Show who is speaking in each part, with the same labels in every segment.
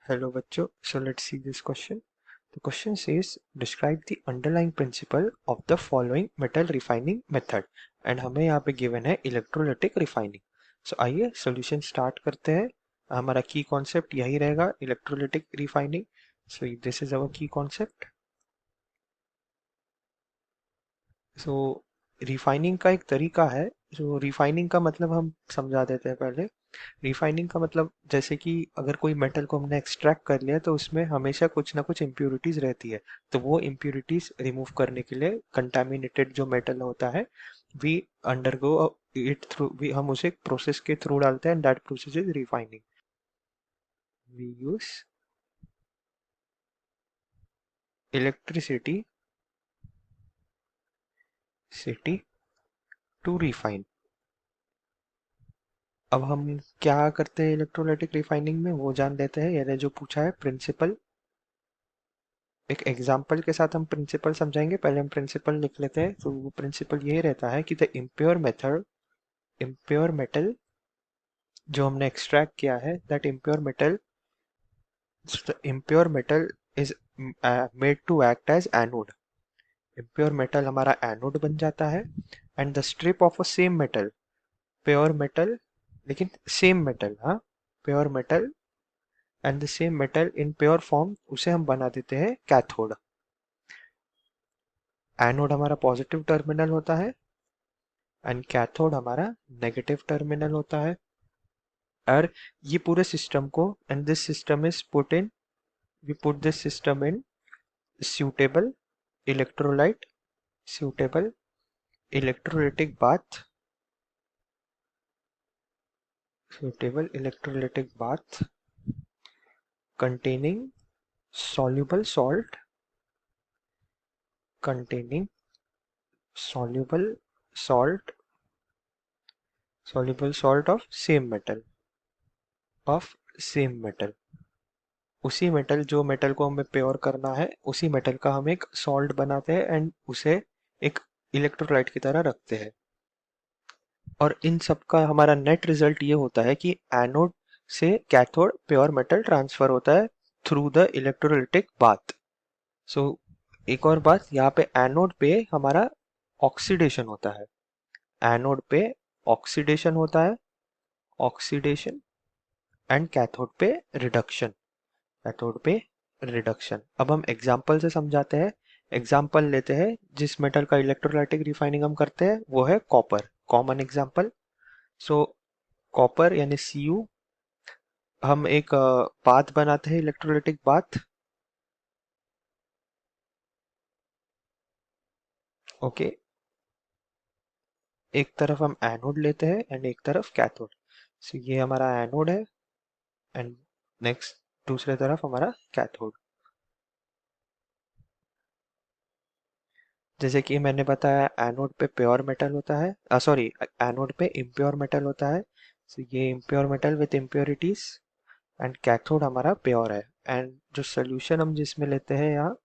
Speaker 1: Hello bachcho, so let's see this question. The question says describe the underlying principle of the following metal refining method and हमें यहाँ पे given है electrolytic refining. So आइए solution start करते हैं. हमारा key concept यही रहेगा electrolytic refining. So this is our key concept. So refining का एक तरीका है. जो refining का मतलब हम समझा देते हैं पहले. रिफाइनिंग का मतलब जैसे कि अगर कोई मेटल को हमने एक्सट्रैक्ट कर लिया तो उसमें हमेशा कुछ ना कुछ इम्प्योरिटीज रहती है, तो वो इम्प्योरिटीज रिमूव करने के लिए कंटामिनेटेड जो मेटल होता है we undergo it through, we हम उसे प्रोसेस के थ्रू डालते हैं, that process is refining. We use electricity to refine. अब हम क्या करते हैं इलेक्ट्रोलाइटिक रिफाइनिंग में वो जान लेते हैं. यानी जो पूछा है प्रिंसिपल, एक एग्जाम्पल के साथ हम प्रिंसिपल समझाएंगे. पहले हम प्रिंसिपल लिख लेते हैं. तो वो प्रिंसिपल यही रहता है कि द इम्प्योर मेटल जो हमने एक्सट्रैक्ट किया है, that impure metal is made to act as anode. Impure metal हमारा एनोड बन जाता है. And the strip of a same metal, pure metal लेकिन सेम मेटल, हाँ, pure metal and the same metal in pure form, उसे हम बना देते हैं कैथोड. एनोड हमारा पॉजिटिव टर्मिनल होता है एंड कैथोड हमारा नेगेटिव टर्मिनल होता है. और ये पूरे सिस्टम को, and this system is put in, we put this system in suitable electrolyte suitable electrolytic bath suitable electrolytic bath containing soluble salt containing soluble salt soluble salt of same metal of same metal. उसी metal, जो metal को हमें pure करना है, उसी metal का हम एक सॉल्ट बनाते हैं एंड उसे एक इलेक्ट्रोलाइट की तरह रखते हैं. और इन सब का हमारा नेट रिजल्ट ये होता है कि एनोड से कैथोड प्योर मेटल ट्रांसफर होता है थ्रू द इलेक्ट्रोलाइटिक बाथ. सो एक और बात, यहाँ पे एनोड पे हमारा ऑक्सीडेशन होता है. एनोड पे ऑक्सीडेशन होता है, ऑक्सीडेशन, एंड कैथोड पे रिडक्शन, कैथोड पे रिडक्शन. अब हम एग्जाम्पल से समझाते हैं. एग्जाम्पल लेते हैं जिस मेटल का इलेक्ट्रोलाइटिक रिफाइनिंग हम करते हैं वो है कॉपर. Common example. सो कॉपर यानी Cu, हम एक बाथ बनाते हैं, इलेक्ट्रोलाइटिक बाथ. ओके, एक तरफ हम एनोड लेते हैं एंड एक तरफ कैथोड. सो ये हमारा एनोड है एंड नेक्स्ट दूसरे तरफ हमारा कैथोड. जैसे कि मैंने बताया एनोड पे प्योर मेटल होता है, सॉरी, एनोड पे इम्प्योर मेटल होता है. सो ये impure metal with impurities and cathode हमारा प्योर है. एंड जो सोल्यूशन हम जिसमें लेते हैं यहाँ,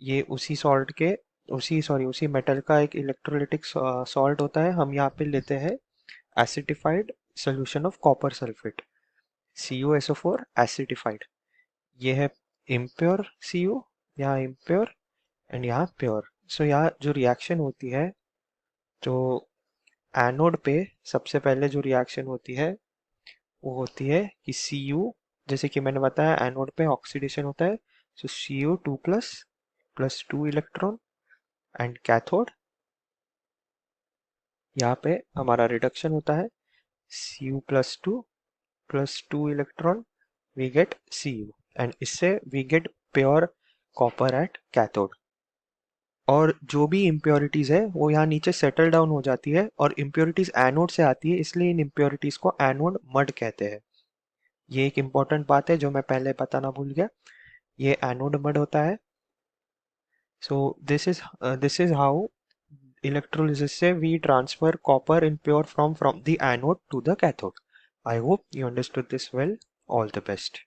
Speaker 1: ये उसी सॉल्ट के, उसी मेटल का एक इलेक्ट्रोलिटिक सॉल्ट होता है. हम यहाँ पे लेते हैं acidified solution of copper sulphate, CuSO4 acidified. ये है इम्प्योर Cu, यहाँ इम्प्योर एंड यहाँ प्योर. सो यहाँ जो रिएक्शन होती है, तो एनोड पे सबसे पहले जो रिएक्शन होती है वो होती है कि Cu, जैसे कि मैंने बताया एनोड पे ऑक्सीडेशन होता है, so Cu2 plus 2 electron. And cathode, यहाँ पे हमारा रिडक्शन होता है, Cu+2 electron, we get Cu. And इससे we get pure copper at cathode. और जो भी इम्प्योरिटीज है वो यहाँ नीचे सेटल डाउन हो जाती है, और इम्प्योरिटीज एनोड से आती है, इसलिए इन इम्प्योरिटीज को एनोड मड कहते हैं. ये एक इम्पॉर्टेंट बात है जो मैं पहले बताना भूल गया. ये एनोड मड होता है. So this is how electrolysis से we transfer copper in pure form from the anode to the cathode. I hope you understood this well. All the best.